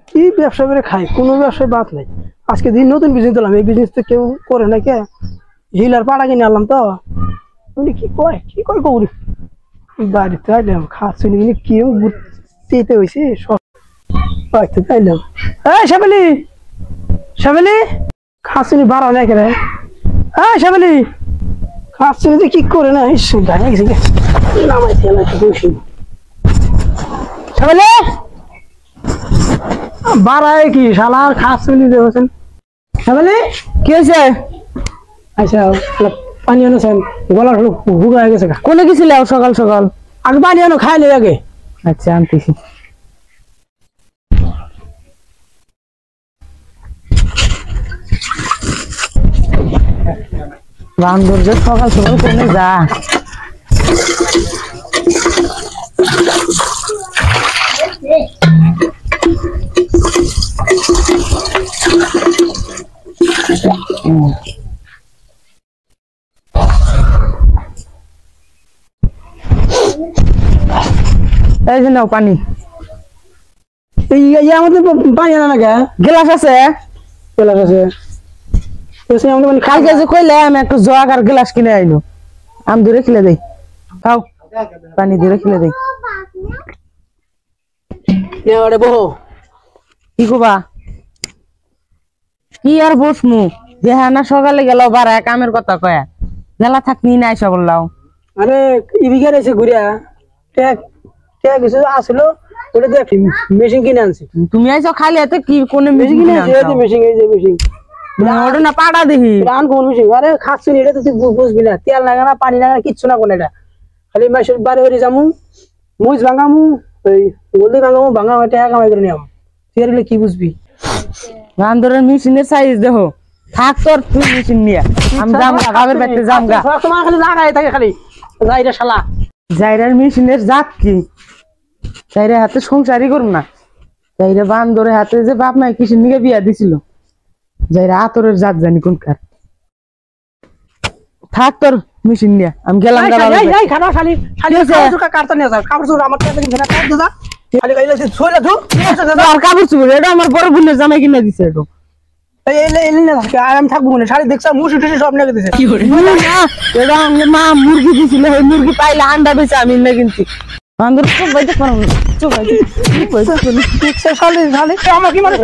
কি ব্যবসা করে খাই, কোনো ব্যবসায় বাদ নাই। আজকে দিন নতুন বিজনেস দিলাম, এই বিজনেস তো কেউ করে না। কে হিলার পাড়া কিনে আনলাম তো কি কয় কৌরি বাড়িতে আইলাম খাচ্ছি কেউ ঘুরতে হয়েছে সব বাড়িতে আইলাম। হ্যাঁ শ্যামেলি, শ্যামেলি খাচ্ছি বাড়া নেই রে। হ্যাঁ শ্যামেলি খাচ্ছি কি করে না নামাই শ্যামেলি বাড়ায় কি শালা খাচ্ছি দেখছেন। শ্যামেলি কি হয়েছে? আচ্ছা পানি আনোছেন, গলা ভুগা হয়ে গেছে। কোনে গেছিলে সকাল সকাল? আগে পানি আনো, খাইলে আগে। আচ্ছা আনতেছি। বান্দর যে সকাল সকাল কোনে যা। এই যে নাও পানি। আমাদের পানি আনা না কে? গ্লাস আছে, গ্লাস আছে। কালকে যে কইলে আমি একটা জগ আর গ্লাস কিনে আইলো, আমি দূরে খেলে দেই। খাও পানি দূরে খেলে দেই। বহো কি কবা? কি আর বসমু, দেহা না সকালে গেল বারা কামের কথা কয়া গেলা থাকনি নাই সব বললাম। আরে ইবিকার এসে ঘুরিয়া কিছু আসলো ওটা দেখ মেশিন কিনে আনছি। তুমি আইছো খালি এত কি কোন মেশিন কিনে আনছো? মেশিন এই যে মেশিন ওটা না পাড়া দেখি রান কোন মেশিন। আরে খাচ্ছি এটা তো তুই বুঝবি না, তেল লাগা না পানি লাগা কিচ্ছু না কোন। এটা খালি মাসের বারে বারে যামু, মুজ ভাঙামু, ওই গোলদি ভাঙামু, ভাঙা টাকা কামাই করে নিয়াম। তুই আর কি বুঝবি? রান্দরের মেশিনের সাইজ দেখো। থাক তোর তুই মেশিন নিয়া আমি যাম না, বাবার বাড়িতে যাম গা। তোমার খালি লাগাই থাকে খালি যাইরা শালা। যাইরার মেশিনের জাত কি? যাইরা হাতে সংসারই করুম না। যাইরা বান্দরের হাতে যে বাপ মাই কিসের নিয়ে বিয়া দিছিল, যাইরা আতরের জাত জানি কোনকার। থাক তোর মেশিন নিয়া আমি গেলাম। কাপড় চুপড় এটা আমার বড় বোনের জামাই কিনে দিছে। আমি থাকবো না, শাড়ি দেখছো মুসি টুসি সব নিয়ে দিছে। এটা মা মুরগি দিছিল, মুরগি পাইলে আন্ডা বেছে আমি না কিনছি। বান্দর চুপ বাইতে পারো না, চুপ বাইতে শালি শালি আমার কি মানে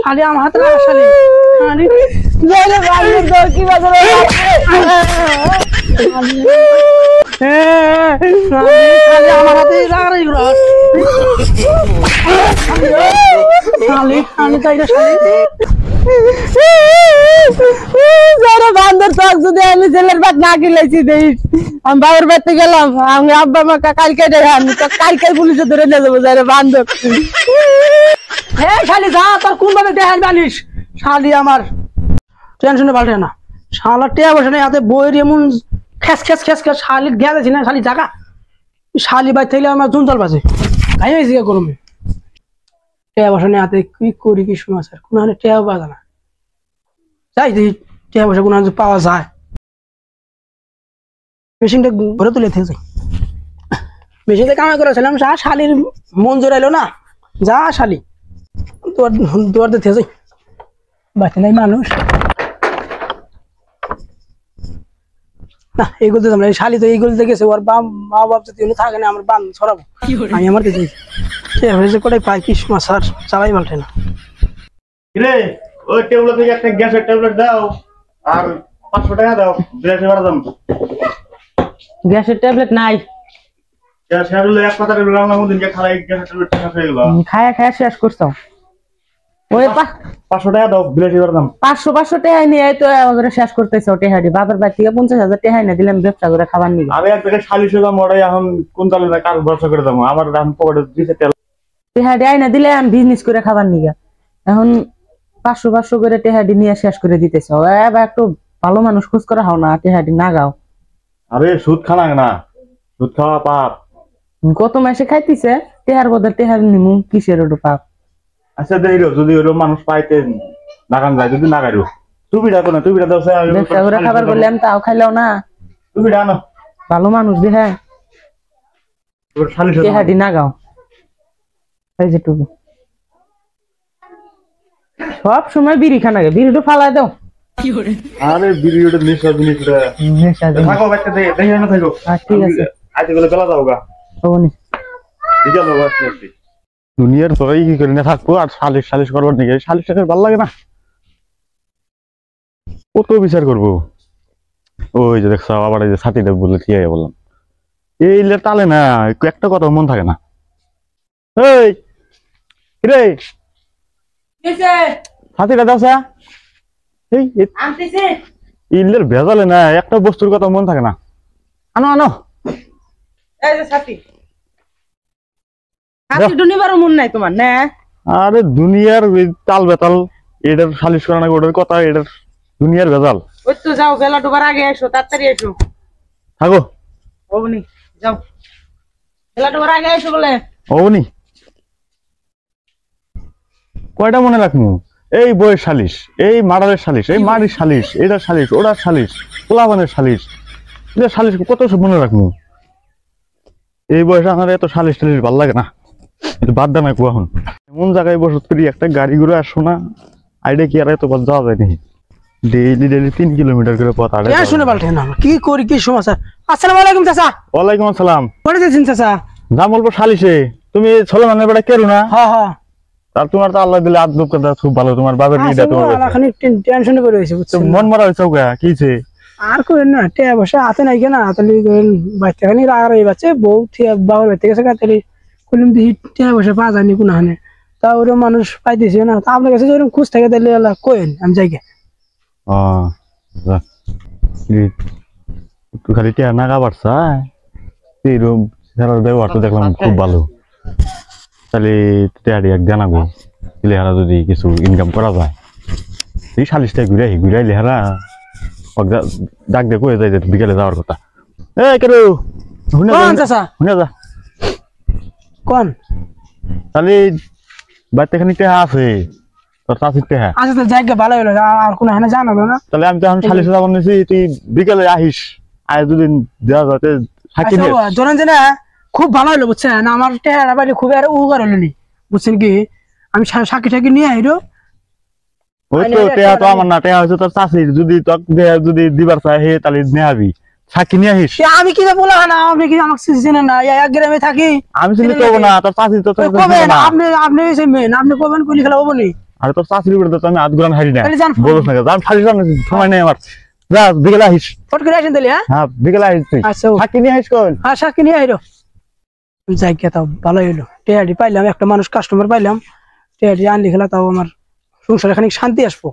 শালি আমার হাতে লাগা শালি শালি যাইলে বান্দর দর কি বাজে শালি আমার হাতে লাগা রে শালি শালি তাই না শালি যারা বান্দর থাক যদি আমি ছেলের বাদ না গিলাইছি দেইস আমি বাবার বাড়িতে গেলাম। আমি আব্বা মা কালকে আমি তো কালকে পুলিশে ধরে নিয়ে যাবো যারা বান্দর। হ্যাঁ শালি যা তোর কোন ভাবে দেখান জানিস শালি আমার টেনশনে পাল্টে না। শালা টিয়া বসে না হাতে বইয়ের এমন খেস খেস খেস খেস শালি গেছি না শালি জাগা শালি বাই থাকলে আমার জুনতল বাজে খাই হয়েছি গরমে। টিয়া বসে না হাতে কি করি কি সমাচার কোন হাতে টিয়াও বাজে না। যাই দেখি টিয়া বসে কোন পাওয়া যায়। মেশিনটা ঘরে তুলে থেকে যাই। মেশিনটা কামাই করেছিলাম শালির মন জোরাইলো না। যা শালি দুয়ার দিয়ে যাই, বাঁচতে নাই মানুষ না। এইগুলো আমরা শালি তো এইগুলো দেখেছে ওর মা বাপ যদি থাকে না আমার বান ছড়াবো আমি আমার কাছে হয়েছে কোটাই পাই কি মাসার চালাই পাল্টে না। ওই টেবিল থেকে একটা গ্যাসের ট্যাবলেট দাও আর 500 টাকা দাও বিরাশি বার দাম। গ্যাসের ট্যাবলেট নাই। গ্যাস শেষ হলো এক কথা রান্না মধ্যে যে খালাই গ্যাসের ট্যাবলেট শেষ হয়ে গেল। খায়া খায়া শেষ করছো। ওই 500 টাকা দাও বিরাশি বার দাম। 500 টাকা নিয়ে তো আমাদের শেষ করতেছে। টেহাডি বাবার বাড়ি থেকে 50,000 টাকা না দিলাম ব্যবসা করে খাবার নিয়ে। আমি এক টাকা 40 দাম ওরাই এখন কোন তালে না কার ভরসা করে দাম আমার দাম পকেটে দিতে তেল টেহাডি আইনা দিলে আমি বিজনেস করে খাবার নিয়ে এখন 500 করে টেহাডি নিয়ে শেষ করে দিতেছে। এবার একটু ভালো মানুষ খোঁজ করা হও না, টেহাডি না গাও। আরে সুদ খানা না, সুদ খাওয়া পাপ। কত মাসে খাইতেছে টেহার বদল টেহার নিমু কিসের ওটা পাপ। আচ্ছা দেই যদি ওই মানুষ পাইতে নাগান যায় যদি না গাইরো টুপিটা কোন টুপিটা দাও স্যার ব্যবসা করে খাবার বললাম তাও খাইলাও না টুপিটা আনো ভালো মানুষ দেখে তোর শালি হাঁটি না গাও এই যে টুকু সব সময় বিড়ি খানা গে বিড়িটা ফালাই দাও আরে ভিডিওটা নেশা জিনিসটা থাকো বাচ্চা দেখে না থাকো ঠিক আছে আজকে বলে বেলা যাও গা হবনি বিকাল হবে আজকে দুনিয়ার সবাই কি করে না থাকবো আর সালিশ সালিশ করবার নাকি সালিশটা ভালো লাগে না কত বিচার করবো ওই যে দেখছো আবার এই যে ছাতিটা বলে ঠিক আছে বললাম এই তালে না একটা কথা মন থাকে না এই রে ছাতিটা দাও স্যার এই ইলের ভেজালে না একটা বস্তুর কথা মন থাকে না আনো আনো এই যে ছাতি ছাতিটা নিবার মন নাই তোমার না আরে দুনিয়ার তাল বেতাল এটার সালিশ করা না ওটার কথা এটার দুনিয়ার ভেজাল ওই তো যাও বেলা ডোবার আগে এসো তাড়াতাড়ি এসো থাকো হবনি যাও বেলা ডোবার আগে এসো বলে হবনি কয়টা মনে রাখবো এই বইয়ের সালিশ এই মার্ডারের সালিশ এই মারির সালিশ এটার সালিশ ওটার সালিশ পোলাবানের সালিশ এটা সালিশ কত সব মনে রাখবো এই বয়সে আমার এত সালিশ টালিশ ভালো লাগে না একটু বাদ দেয় না এখন এমন জায়গায় বসত করি একটা গাড়ি ঘুরে আসো না আইডিয়া কি আর এত বাদ যাওয়া যায় নাকি ডেইলি ডেইলি 3 কিলোমিটার করে পথ আড়ে শুনে পাল্টে না কি করি কি সমস্যা আসসালামু আলাইকুম চাচা ওয়ালাইকুম আসসালাম পড়ে যাচ্ছেন চাচা দাম বলবো সালিশে তুমি সলমানের বেটা কেরু না হ্যাঁ হ্যাঁ আর তোমার তো আল্লাহ দিলে আদব কথা খুব ভালো তোমার বাবার নিটা তোমার খানি টেনশনে পড়ে হইছে বুঝছো মন মারা হইছে ওগা কিছে আর করেন না টে বসে হাতে নাই কেনা তাহলে বাচ্চা খানি রাগ রাই বাচ্চা বউ বাবার বাড়িতে গেছে তাহলে কইলাম দিহি টে বসে পা জানি কোন হানে তা ওর মানুষ পাইতেছে না তা আপনার কাছে যখন খুঁজ থাকে তাহলে আল্লাহ কইন আমি যাইগে একটু খালি টিয়া নাগা বাড়ছা এইরকম খেলার ব্যবহারটা দেখলাম খুব ভালো তাহলে টিয়ারি এক জানাবো লেহারা যদি কিছু ইনকাম করা যায় এই সালিশটাই ঘুরাই লেহারা ডাক দিয়ে কয়ে যায় বিকেলে যাওয়ার কথা কেন শুনে যা কোন তাহলে বাড়িতে খানি টেহা আছে তোর চাষির টেহা আচ্ছা তো জায়গা ভালো হলো আর কোনো হানে জানালো না তাহলে আমি তো এখন সালিশে যাবো নিছি তুই বিকেলে আহিস আয় দুদিন দেওয়া যাতে থাকি জানেন যে না খুব ভালো হলো বুঝছেন আমার টেহারা বাড়ি খুব আর উপকার হলো নি বুঝছেন কি আমি সাক্ষী টাকি নিয়ে আইরো ওই তো টেহা তো আমার না টেহা হচ্ছে তোর চাষির যদি দিবার চাই হে তাহলে নিয়ে আবি সাক্ষী নিয়ে আহিস আমি কি বলা না আপনি কি আমাকে চিনেন না এক গ্রামে থাকি আমি চিনি তো না তোর চাষি তো আপনি আপনি কবেন কুলি খেলা হবো নি আরে তোর চাষির উপরে তো আমি আধগুলান হারি না বলছ না আমি খালি সময় নেই আমার যা বিকেলে আহিস ফট করে আসেন তাহলে হ্যাঁ বিকেলে আহিস তুই আচ্ছা সাক্ষী নিয়ে আহিস কোন হ্যাঁ সাক্ষী নিয়ে আইরো যাইকে তাও ভালো হইলো টেহাডি পাইলাম একটা মানুষ কাস্টমার পাইলাম টেহাডি আনলি খেলা তাও আমার সংসারে খানিক শান্তি আসবো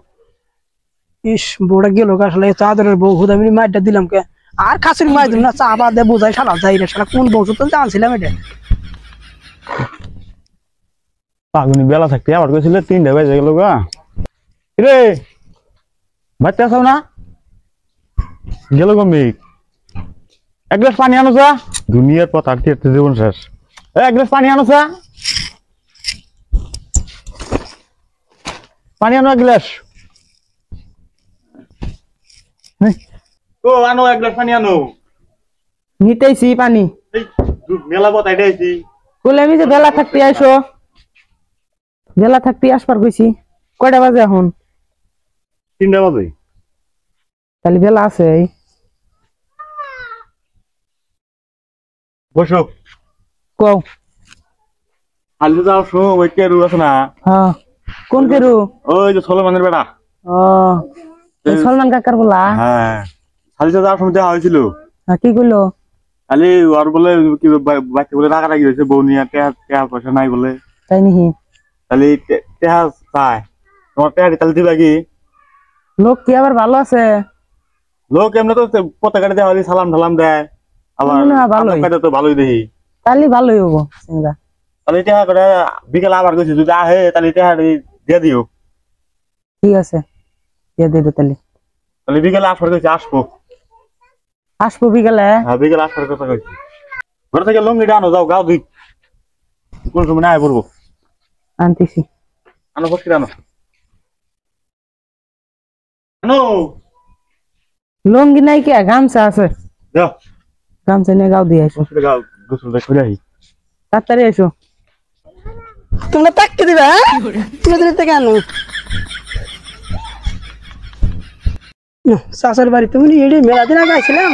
ইস বউটা গেল আসলে এত আদরের বউ হুদা আমি মাইটা দিলাম কে আর খাসির মাই দিল না চা বা দে বোঝাই সারা যাই রে সারা কোন বউ তো জানছিলাম এটা পাগুনি বেলা থাকতে আবার কইছিল 3টা বাজে গেল গা রে বাচ্চা আছো না গেল গো মেঘ এক গ্লাস পানি আনো যা দুনিয়ার পথ আর কি জীবন শেষ এক গ্লাস পানি আনো যা পানি আনো এক গ্লাস ও আনো এক গ্লাস পানি আনো নিতেইছি পানি মেলা পথ আইতাইছি বলে আমি যে বেলা থাকতে আইসো বেলা থাকতে আসবার কইছি কয়টা বাজে এখন 3টা বাজে তাহলে বেলা আছে বসো কও আলু যাও সময় কেরু আছে না হ্যাঁ কোন কেরু ওই যে সলমানের বেটা ও সলমান কাকার বলা হ্যাঁ খালিতে যাওয়ার সময় দেখা হয়েছিল কি কইলো খালি ওর বলে কি বাচ্চা বলে রাগারাগি হয়েছে বউ নিয়ে টেহা পয়সা নাই বলে তাই নাকি তাহলে টেহা চাই তোমার টেহাটি তাহলে দিবা কি লোক কি আবার ভালো আছে লোক এমনি তো পতাকাটা দেওয়া হলে সালাম ঢালাম দেয় আবার তো ভালোই দেখি তাহলে ভালোই হবো সিংরা তাহলে টেহা করে বিকেল আবার গেছি যদি আহে তাহলে টেহাটি দিয়ে দিও ঠিক আছে দিয়ে দেবো তাহলে বিকেলে আসবার গেছি আসবো বিকেলে হ্যাঁ বিকেলে আসবার কথা কইছি ঘরে থেকে লঙ্গিটা আনো যাও গাও দিক কোন সময় আয় পড়বো আনতেছি আনো ফসকে আনো আনো লঙ্গি নাই কে গামছা আছে যাও গামছা নিয়ে গাও দিয়ে আসো ফসকে গাও গোসলটা করে আই তাড়াতাড়ি এসো তোমরা তাকতে দিবা তুমি দিতে কেন শাশুর বাড়ি তুমি এডি মেলা দিন আগে আসছিলাম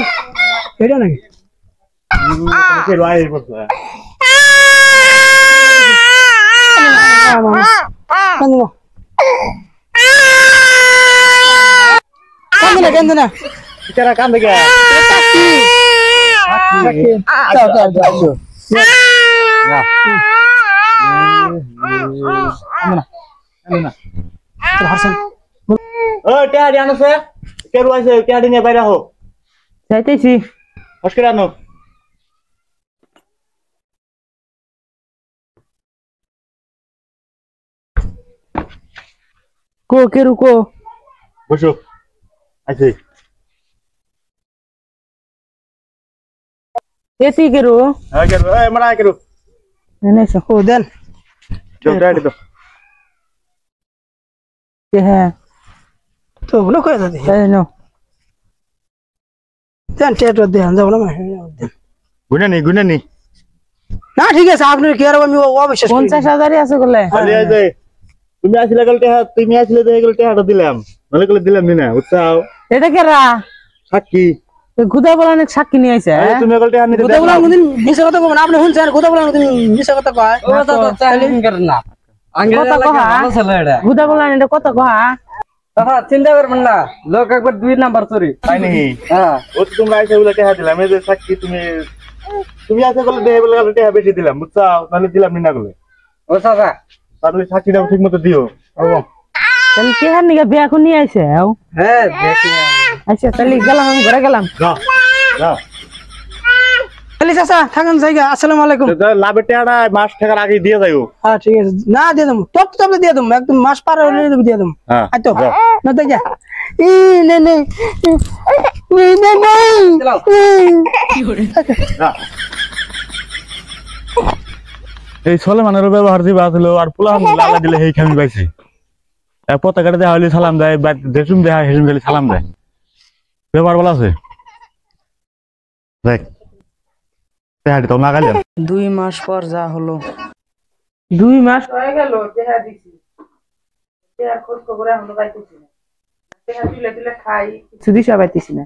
এটা নাকি তোমাকে রয় বলছো কেন না কেরা কান দেখে ও টেহাডি আনো সে কে রুয়াইছে টেহাডি নিয়ে বাইরে হো যাইতেছি ফসকে আনো কো কে রুকো বসো আইছে এতি কে রু হ্যাঁ কে এ মারা কে রু এনেছো ও দেন যাও টেহাডি তো কে হ্যাঁ তো ওগুলো কয়ে দাদি তাই নাও দেন টেটো দেন যাবো না গুনে নি না ঠিক আছে আপনার কি আর আমি অবিশ্বাস 50,000 আছে বলে খালি আই যাই তুমি আসলে গেল টেহা তুমি আসলে তো গেল টেহাটা দিলাম নলে গেলে দিলাম নি না উৎসাহ এটা কেরা সাক্ষী গুদা বলা অনেক সাক্ষী নিয়ে আইছে আরে তুমি গেল টেহা নিতে কথা বলা কোনদিন মিছা কথা কবেন আপনি শুনছেন কথা বলা কোনদিন মিছা কথা কয় কথা কহা গুদা বলা এটা কত কহা চিন্তা করবেন না লোক একবার 2 নাম্বার চুরি তাই নাকি হ্যাঁ ও তো তোমরা আইসা বলে টেহা দিলাম এই যে সাক্ষী তুমি তুমি আসে বলে দেহে বলে গেল টেহা বেশি দিলাম বুঝছাও নাহলে দিলাম নি না গেলে ও চাচা তাহলে সাক্ষীটা ঠিক মতো দিও তাহলে কে হার নিকে বিয়া করে নিয়ে আইছে হ্যাঁ দেখি আচ্ছা তাহলে গেলাম আমি ঘরে গেলাম যাও যাও তাহলে চাচা থাকেন জায়গা আসসালামু আলাইকুম লাভের টেহাটা মাস টাকার আগে দিয়ে যাইও হ্যাঁ ঠিক আছে না দিয়ে দেবো তবে দিয়ে দেবো একদম মাস পার হলে দিয়ে দেবো হ্যাঁ আইতো যাও। না তো যা ই নে নে নে নে যাও। এই ছোলে মানের ব্যবহার দিবা ছিল আর পোলা লালা দিলে সেই খামি পাইছে পতাকাটা দেওয়া হলে সালাম দেয় দেশুম দেয়া হেসুম দিলে সালাম দেয় ব্যবহার বলা আছে দেখ তেহাড়ি তো না গাইলেন 2 মাস পর যা হলো 2 মাস হয়ে গেল দেহা দিছি দেহা খোঁজ খবর এখনো পাইতেছি না দেহা তুলে তুলে খাই কিছু দিশা পাইতেছি না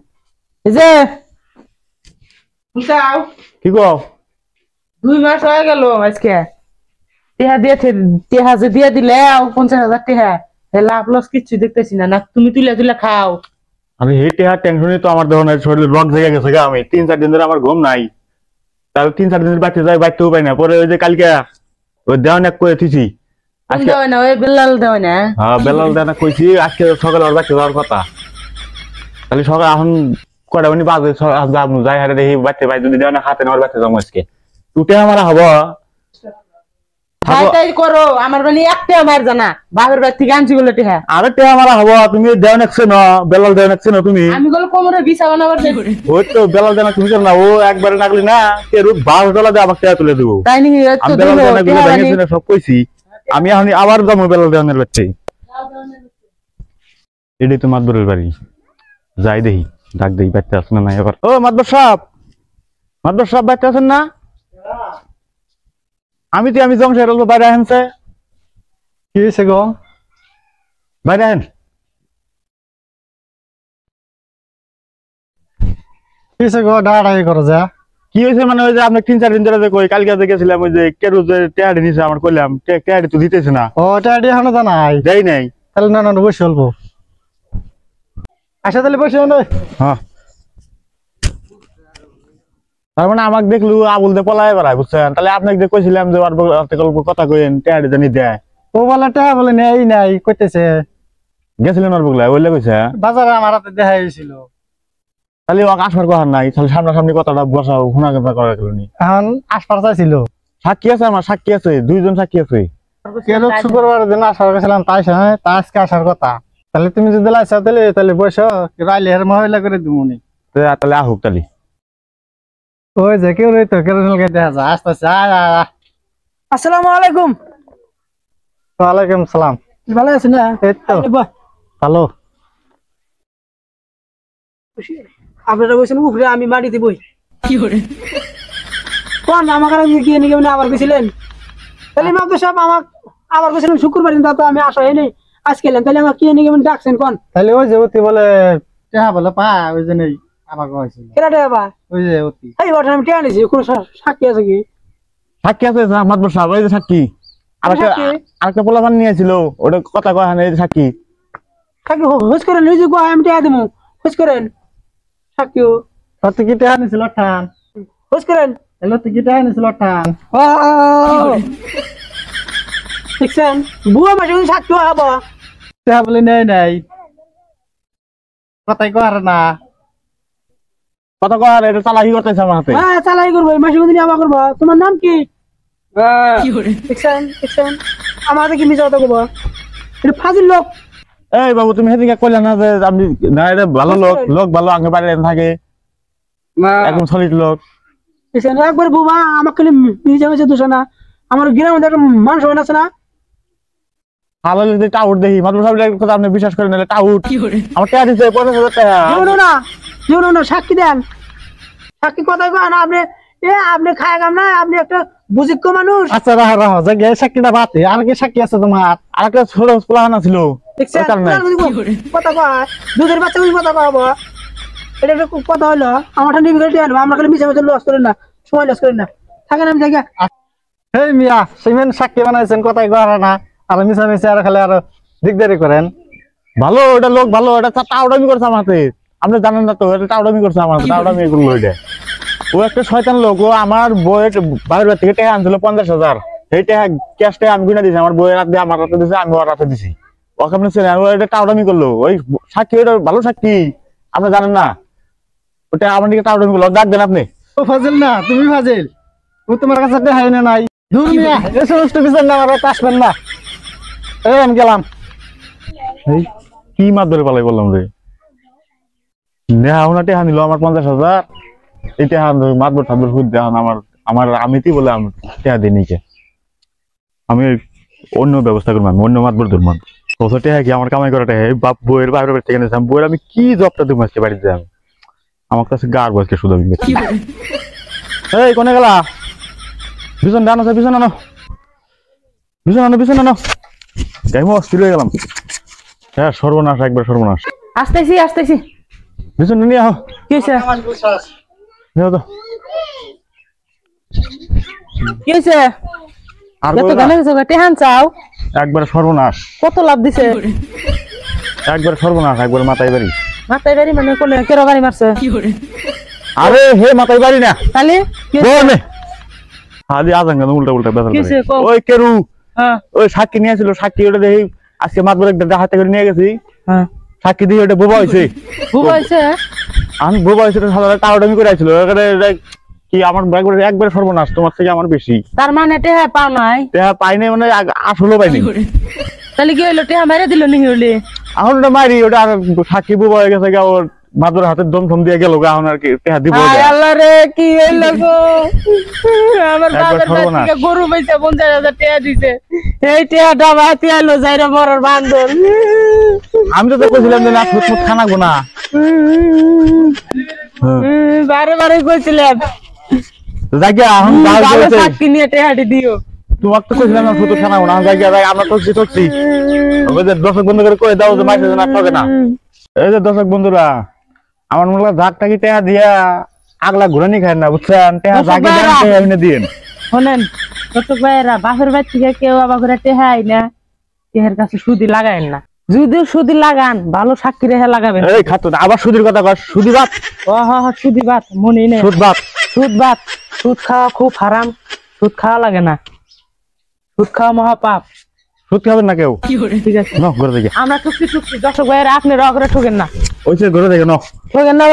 এই যে উঠাও কি গো 2 মাস হয়ে গেল আজকে টেহা দিয়ে টেহা যে দিয়ে দিলে 50,000 টেহা লাভ লস কিছু দেখতেছি না না তুমি তুলে তুলে খাও আমি এই টেহার টেনশনই তো আমার দেহ নাই শরীরে রক জেগে গেছে গা আমি 3-4 দিন ধরে আমার ঘুম নাই তাহলে 3-4 দিন বাড়তে যাই বাড়তেও পাই না পরে ওই যে কালকে ওই দেওয়ান এক করে থিছি আজকে দেওয়া না ওই বেলাল দেওয়া না হ্যাঁ বেলাল দেওয়ান কইছি আজকে সকালে ওর বাড়তে যাওয়ার কথা তাহলে সকাল এখন কয়টা মানে বাজে যাই হারে দেখি বাড়তে পাই যদি দেওয়ান হাতে নেওয়ার বাড়তে যাবো আজকে টুটে আমার হবো তাই তাই করো আমার মানে একটা আমার জানা বাপের বাড়ি থেকে আনছি বলে টেহা আরে টেহা মারা হবো তুমি দেওয়ান একছে না বেলাল দেওয়ান একছে না তুমি আমি বলে কোমরে বিছা বানাবার দেব ওই তো বেলাল দেওয়ান তুমি না ও একবারে নাগলি না কে রূপ 12 দিয়ে আমাকে টেহা তুলে দেবো তাই নাকি আমি বেলাল দেওয়ান ভেঙেছি না সব কইছি আমি এখন আবার যাবো বেলাল দেওয়ানের বাড়তে এটাই তো মাতবরের বাড়ি যাই দেখি ডাক দেখি বাড়তে আসে না নাই এবার ও মাতবর সাহেব বাড়তে আছেন না আমি জংশের বাইরে আনছে কি হয়েছে গো বাইরে আন কি হয়েছে গো ডাড়াই করো যা কি হয়েছে মানে ওই যে আপনি 3-4 দিন ধরে যে কই কালকে যে গেছিলাম ওই যে কেরু যে টেহাড়ি নিছে আমার কইলাম টেহাড়ি তো দিতেছে না ও টাড়ি এখনো জানাই দেই নাই তাহলে না না বসে অল্প আচ্ছা তাহলে বসে না হ্যাঁ তার মানে আমাকে দেখলু আবুল দে পলায় বেড়ায় বুঝছেন তাহলে আপনাকে যে কইছিলাম যে ওর গল্প কথা কইেন টেহাড়ি জানি দেয় ও বলে টাকা বলে নেই নাই কইতেছে গেছিলেন ওর বগলায় বললে কইছে বাজারে আমার হাতে দেখা হয়েছিল তাহলে ওকে আসার কথা নাই তাহলে সামনাসামনি কথাটা বসাও শোনা কথা করা গেল নি এখন আসপার চাইছিল সাক্ষী আছে আমার সাক্ষী আছে 2 জন সাক্ষী আছে কেন শুক্রবারের দিন আসার গেছিলাম তাই সময় তা আজকে আসার কথা তাহলে তুমি যদি লাইছো তাহলে বসো রাইলে এর মহিলা করে দিবনি তাহলে আহুক তাহলে ওই যে কেউ রইতো কেউ দেখা যায় আসতেছে আসসালামু আলাইকুম ওয়ালাইকুম সালাম ভালো আছে না? এই তো ভালো। আপনারা বলছেন উপরে, আমি মাটিতে বই। কোন আমাকে গিয়ে নিয়ে আবার গেছিলেন? তাহলে মাপতো সব আমাকে আবার গেছিলেন শুক্রবার দিন, তা তো আমি আসা হয়নি, আজকে এলাম। তাহলে আমার কি নিয়ে ডাকছেন কোন? তাহলে ওই যে অতি বলে টেহা বলে পা, ওই জন্যই আমাকে হয়েছিল। কেনাটা বাবা ওই যে অতি এই ঘটনা আমি টেনে নিয়েছি, কোনো সাক্ষী আছে কি? সাক্ষী আছে মাতবর সাহেব, ওই যে সাক্ষী। সাক্ষী? আরেকটা পোলাপান নিয়েছিল, ওটা কথা কয় না, এই যে সাক্ষী। সাক্ষী হোস করেন, ওই যে আমি টেয়া দেবো, হোস করেন সাক্ষীও কত কি টেহা নিছিল ঠান, হোস করেন। তাহলে তুই কি টেহা নিছিল ঠান। দেখছেন বুয়া মাসে সাক্ষী হবো। টেহা বলে নেই নাই, কথাই কয় না। কথা কয় আর এটা চালাকি করতেছে আমার হাতে। হ্যাঁ চালাই করবো, মাসে মধ্যে আবার করবো। তোমার নাম কি? দেখছেন দেখছেন আমার কি মিশা কথা করবো, এটা ফাজিল লোক। এই বাবু, তুমি সেদিকে কইলে না যে আমি না, এটা ভালো লোক, লোক ভালো, আগে বাড়িতে থাকে, একদম সলিড লোক। দেখছেন একবার বুবা আমাকে খালি মিশে মিশে দোষ না, আমার গ্রামের মধ্যে একটা মানুষ আছে না, ভালো যদি টাউট দেখি, মাতবর সাহেব কথা আপনি বিশ্বাস করেন না, টাউট আমার টাকা দিচ্ছে 50,000 টাকা। জীবনও না জীবনও না সাক্ষী দেন, সাক্ষী কথাই কয় না আপনি। আপনি খায় গাম না, আপনি একটা বুঝিক্য মানুষ। আচ্ছা রাহো রাহো, জায়গা সাক্ষীটা বাতে, আর কি সাক্ষী আছে তোমার? আর একটা ছোট পোলাহানা ছিল, দেখছেন ওই কারণে। কথা কয় দুধের বাচ্চা কথা কব, এটা একটা কথা হলো। আমার নিবি করে আনবো, আমরা খালি মিশে মিশে লস করেন না, সময় লস করেন না, থাকেন আমি জায়গা। এই মিয়া সিমেন্ট সাক্ষী বানাইছেন, কথাই কয় না, আর মিশা মিশে আর খালি আর দিকদারি করেন। ভালো, ওটা লোক ভালো, এটা টাউডামি করছে আমার হাতে। আপনি জানেন না তো, এটা টাউডামি করছে আমার হাতে, টাউডামি এগুলো ওইটা। ও একটা শয়তান লোক, ও আমার বইয়ের বাইরের থেকে টাকা আনছিল 50,000, সেই টাকা ক্যাশ টাকা আমি কিনে দিয়েছি, আমার বইয়ের রাতে আমার রাতে দিয়েছি, আমি ওর রাতে দিছি। ওকে আপনি চেনেন, ও এটা টাউডামি করলো। ওই সাক্ষী, ওটা ভালো সাক্ষী, আপনি জানেন না, ওটা আমার দিকে টাউডামি করলো। ডাক দেন আপনি। ও ফাজিল না, তুমি ফাজিল, ও তোমার কাছে দেখাই না নাই। দূর মিয়া, এই সমস্ত বিচার না, আমার আসবেন না। এই আমি গেলাম। এই কি মাত ধরে পালাই বললাম রে, নেহা ওনাটে হানিল আমার 50,000, এটা মাতবর ঠাতবর হুদ দেখান আমার, আমার আমিতি বলে আমি টেহা দিই নিকে। আমি অন্য ব্যবস্থা করবো, আমি অন্য মাতবর ধরমান। কত টেহা কি আমার কামাই করা টেহা, বাপ বইয়ের বাইরে থেকে নিয়েছিলাম, বইয়ের আমি কি জবটা দিব আজকে বাড়িতে আমি, আমার কাছে গার বসকে শুধু আমি। এই কোনে গেলা? বিছন ডানো, বিছন আনো, বিছন আনো, বিছন আনো। যাই অস্থির হয়ে গেলাম। হ্যাঁ সর্বনাশ, একবার সর্বনাশ। আসতেছি আসতেছি। বিছন নিয়ে আহ, কি হয়েছে নিয়ে তো। কি হয়েছে? আর এত বলো না, গানে গেছো টেহান চাও, একবার সর্বনাশ, কত লাভ দিছে? একবার সর্বনাশ, একবার মাথায় বাড়ি। মাথায় বাড়ি মানে কোনে কেরো গাড়ি মারছে? আরে হে মাথায় বাড়ি না, তাহলে কি হয়েছে? কোনে আদি আজাঙ্গা উল্টা উল্টা বেজাল কি হয়েছে? করে। ওই কেরু, হ্যাঁ ওই সাক্ষী নিয়েছিল, সাক্ষী ওটা দেখি আজকে মাতবর একটা হাতে করে নিয়ে গেছি, হ্যাঁ সাক্ষী দিয়ে ওটা বোবা হয়েছে। বুবা হয়েছে? আমি বোবা হয়েছে, সাধারণ টাউডামি করে আসছিল কি আমার একবার একবার সর্বনাশ, তোমার থেকে আমার বেশি। তার মানে টেহা পাও নাই? টেহা পাই নাই মানে আসলেও পাইনি। তাহলে কি হইলো, টেহা মেরে দিল নি হইলে? এখন ওটা মারি, ওটা আর সাক্ষী বোবা হয়ে গেছে, ওর মাদুর হাতে দম থম দিয়ে গেল, এখন আর কি টেহা দিব। হায় আল্লাহ রে, কি হইলো গো, আমার একবার বাবার সর্বনাশ। থেকে গরু বেচে 50,000 টাকা দিছে, এই টাকাটা বাতি আইলো যাইরা বড়র বান্দর। আমি তো কইছিলাম যে না সুতমুত খানাবো না। বারে বারে কইছিলাম জায়গা এখন ভালো হয়েছে, সাক্ষী নিয়ে টাকাটি দিও। তোমার তো কইছিলাম না সুতো খানাবো না, জায়গা আমরা তো ঠকছি। ওই যে দর্শক বন্ধু করে কই দাও যে মাইসে না ঠকে না। এই যে দর্শক বন্ধুরা, আমার মনে হয় ঝাঁক টাকি টেহা দিয়া আগলা ঘুরানি খায় না, বুঝছেন? টেহা দর্শক জাগি ভাইরা। দেন দিন। শোনেন দর্শক ভাইয়েরা, বাপের বাড়ি থেকে কেউ আবার করে টেহাই না, টেহার কাছে সুদি লাগায়েন না। যদিও সুদি লাগান, ভালো সাক্ষী রেখে লাগাবেন। এই খাতো না, আবার সুদির কথা কর, সুদি বাত, ও হ হ, সুদি বাত মনে নেই। সুদ বাত। সুদ বাত, সুদ খাওয়া খুব হারাম, সুদ খাওয়া লাগে না, সুদ খাওয়া মহাপাপ। সুদ খাবেন না কেউ, ঠিক আছে, ন ঘরে দেখে। আমরা ঠুকছি ঠুকছি, দর্শক ভাইয়েরা আপনি র করে ঠকেন না, ওই ঘরে দেখে ন। ঠকেন না,